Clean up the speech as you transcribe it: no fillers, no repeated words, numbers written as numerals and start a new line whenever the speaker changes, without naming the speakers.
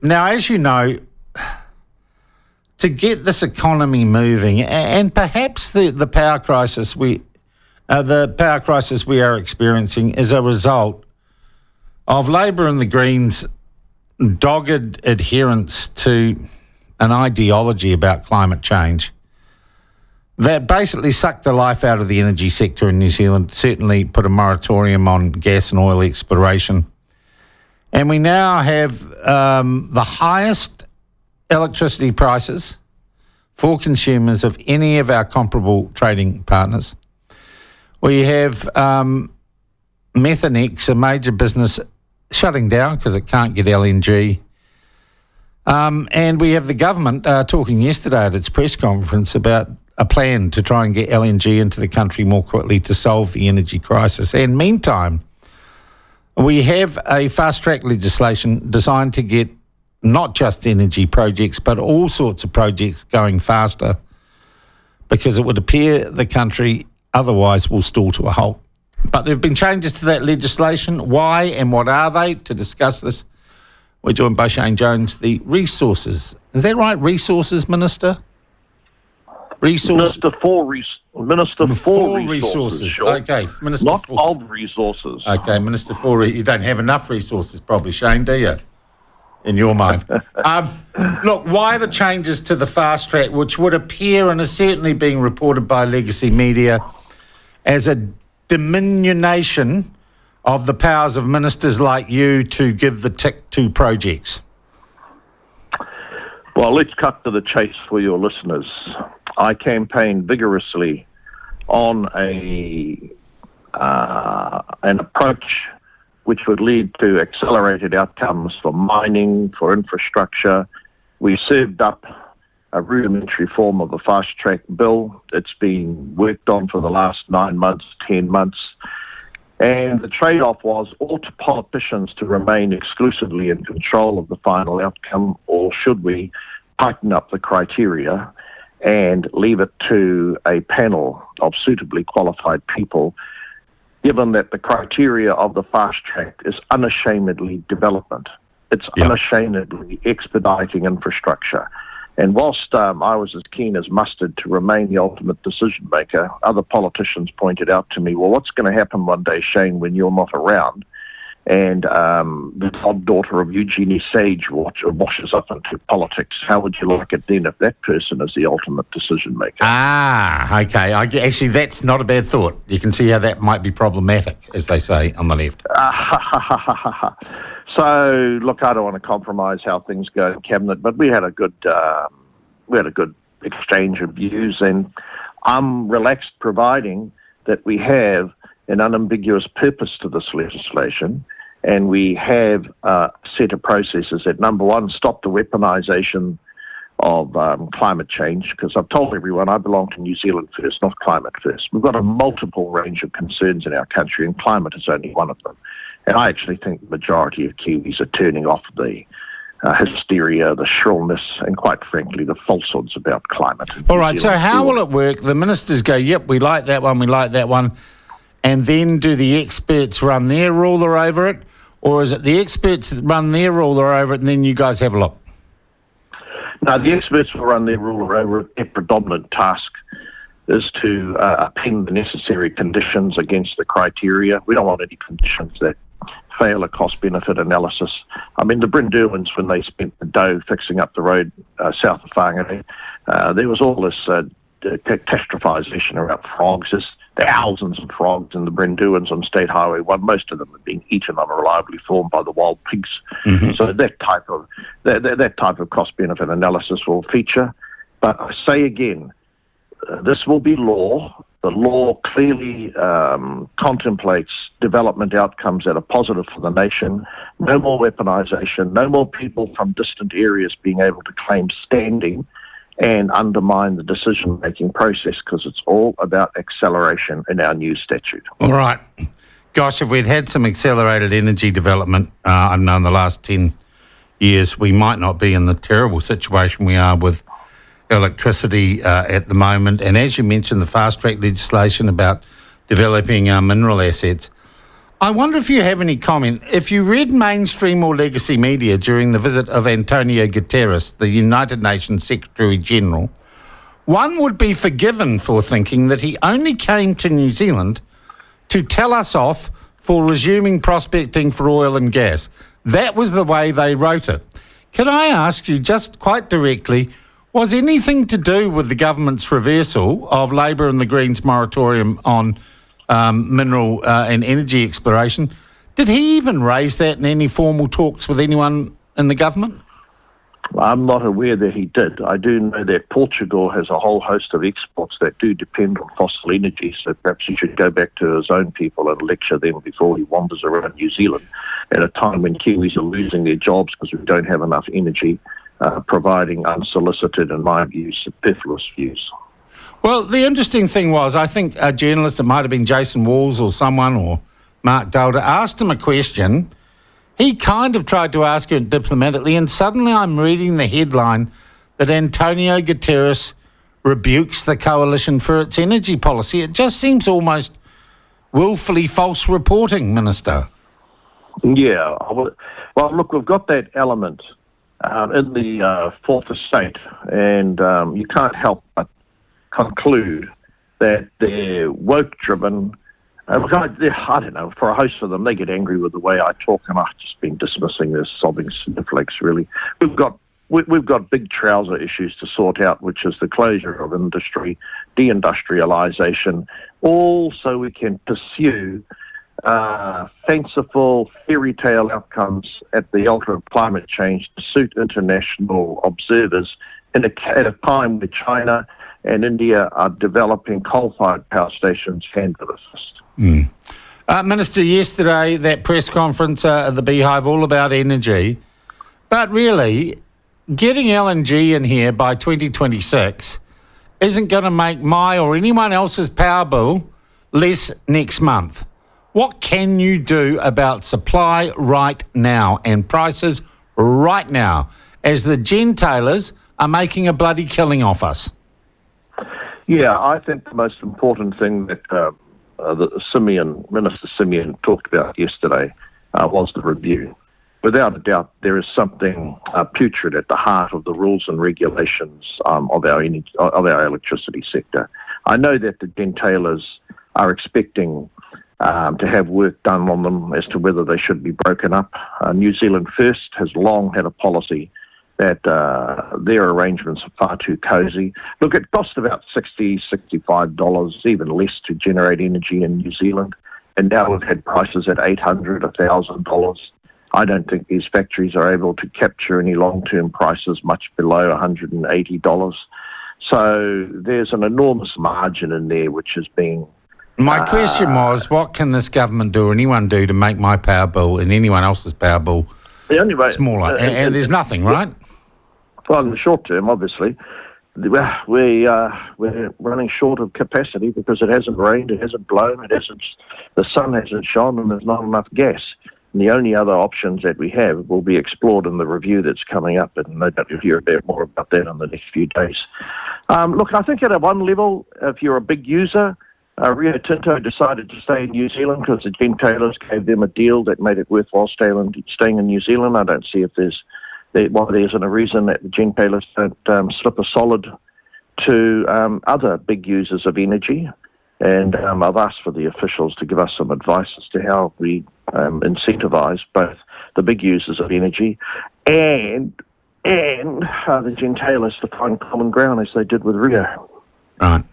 Now, as you know, to get this economy moving, and perhaps the power crisis we are experiencing is a result of Labor and the Greens' dogged adherence to an ideology about climate change that basically sucked the life out of the energy sector in New Zealand, certainly put a moratorium on gas and oil exploration. And we now have the highest electricity prices for consumers of any of our comparable trading partners. We have Methanex, a major business, shutting down because it can't get LNG. And we have the government talking yesterday at its press conference about a plan to try and get LNG into the country more quickly to solve the energy crisis. And meantime, we have a fast-track legislation designed to get not just energy projects, but all sorts of projects going faster, because it would appear the country otherwise will stall to a halt. But there have been changes to that legislation. Why and what are they? To discuss this, we're joined by Shane Jones, the Resources. Is that right? Resources Minister?
Minister for Resources. Sure.
Okay. Minister
Not of Resources.
Okay, Minister for... You don't have enough resources probably, Shane, do you? In your mind. Look, why the changes to the fast track, which would appear and is certainly being reported by legacy media as a diminution of the powers of ministers like you to give the tick to projects?
Well, let's cut to the chase for your listeners. I campaigned vigorously on an approach which would lead to accelerated outcomes for mining, for infrastructure. We served up a rudimentary form of a fast-track bill. It's been worked on for the last 9 months, 10 months. And the trade-off was, ought politicians to remain exclusively in control of the final outcome, or should we tighten up the criteria and leave it to a panel of suitably qualified people, given that the criteria of the fast track is unashamedly development. It's unashamedly expediting infrastructure. And whilst I was as keen as mustard to remain the ultimate decision maker, other politicians pointed out to me, well, what's going to happen one day, Shane, when you're not around? And the goddaughter of Eugenie Sage washes up into politics. How would you like it then if that person is the ultimate decision maker?
Ah, okay. Actually, that's not a bad thought. You can see how that might be problematic, as they say on the left.
So, look, I don't want to compromise how things go in cabinet, but we had a good exchange of views, and I'm relaxed, providing that we have an unambiguous purpose to this legislation. And we have a set of processes that, number one, stop the weaponisation of climate change, because I've told everyone I belong to New Zealand first, not climate first. We've got a multiple range of concerns in our country, and climate is only one of them. And I actually think the majority of Kiwis are turning off the hysteria, the shrillness, and quite frankly, the falsehoods about climate.
All right, so how will it work? The ministers go, yep, we like that one, and then do the experts run their ruler over it? Or is it the experts that run their ruler over it and then you guys have a look?
No, the experts will run their ruler over it. Their predominant task is to append the necessary conditions against the criteria. We don't want any conditions that fail a cost-benefit analysis. I mean, the Brynderwins, when they spent the dough fixing up the road south of Whangarei, there was all this catastrophization around frogs. There's thousands of frogs in the Brynderwins on State Highway 1. Most of them are being eaten unreliably formed by the wild pigs. Mm-hmm. So that type of cost-benefit analysis will feature. But I say again, this will be law. The law clearly contemplates development outcomes that are positive for the nation. No more weaponisation, no more people from distant areas being able to claim standing and undermine the decision-making process, because it's all about acceleration in our new statute.
All right. Gosh, if we'd had some accelerated energy development, I don't know, in the last 10 years, we might not be in the terrible situation we are with electricity at the moment. And as you mentioned, the fast-track legislation about developing our mineral assets, I wonder if you have any comment. If you read mainstream or legacy media during the visit of Antonio Guterres, the United Nations Secretary General, one would be forgiven for thinking that he only came to New Zealand to tell us off for resuming prospecting for oil and gas. That was the way they wrote it. Can I ask you just quite directly, was anything to do with the government's reversal of Labor and the Greens' moratorium on mineral and energy exploration? Did he even raise that in any formal talks with anyone in the government?
I'm not aware that he did. I do know that Portugal has a whole host of exports that do depend on fossil energy, so perhaps he should go back to his own people and lecture them before he wanders around New Zealand at a time when Kiwis are losing their jobs because we don't have enough energy, providing unsolicited, in my view, superfluous views.
Well, the interesting thing was, I think a journalist, it might have been Jason Walls or someone, or Mark Dalder, asked him a question. He kind of tried to ask it diplomatically, and suddenly I'm reading the headline that Antonio Guterres rebukes the coalition for its energy policy. It just seems almost willfully false reporting, Minister.
Yeah. Well, look, we've got that element in the fourth estate, and you can't help but conclude that they're woke-driven. I don't know, for a host of them, they get angry with the way I talk, and I've just been dismissing their sobbing snowflakes, really. We've got big trouser issues to sort out, which is the closure of industry, deindustrialization, all so we can pursue fanciful fairy tale outcomes at the altar of climate change to suit international observers at a time when China and India are developing coal-fired power stations hand to the fist.
Minister, yesterday, that press conference at the Beehive, all about energy, but really, getting LNG in here by 2026 isn't going to make my or anyone else's power bill less next month. What can you do about supply right now and prices right now as the gentailers are making a bloody killing off us?
Yeah, I think the most important thing that Minister Simeon talked about yesterday was the review. Without a doubt, there is something putrid at the heart of the rules and regulations of our electricity sector. I know that the gentailers are expecting to have work done on them as to whether they should be broken up. New Zealand First has long had a policy that their arrangements are far too cosy. Look, it costs about $60, $65, even less to generate energy in New Zealand, and now we've had prices at $800, $1,000. I don't think these factories are able to capture any long-term prices much below $180. So there's an enormous margin in there which is being...
My question was, what can this government do or anyone do to make my power bill and anyone else's power bill smaller? And there's nothing, right?
Well, in the short term, obviously, we're running short of capacity because it hasn't rained, it hasn't blown, the sun hasn't shone, and there's not enough gas. And the only other options that we have will be explored in the review that's coming up, and no doubt you'll hear a bit more about that in the next few days. Look, I think at a one level, if you're a big user, Rio Tinto decided to stay in New Zealand because the gentailers gave them a deal that made it worthwhile staying in New Zealand. I don't see if there isn't a reason that the gentailers don't slip a solid to other big users of energy. And I've asked for the officials to give us some advice as to how we incentivise both the big users of energy and the gentailers to find common ground as they did with Rio.
Right.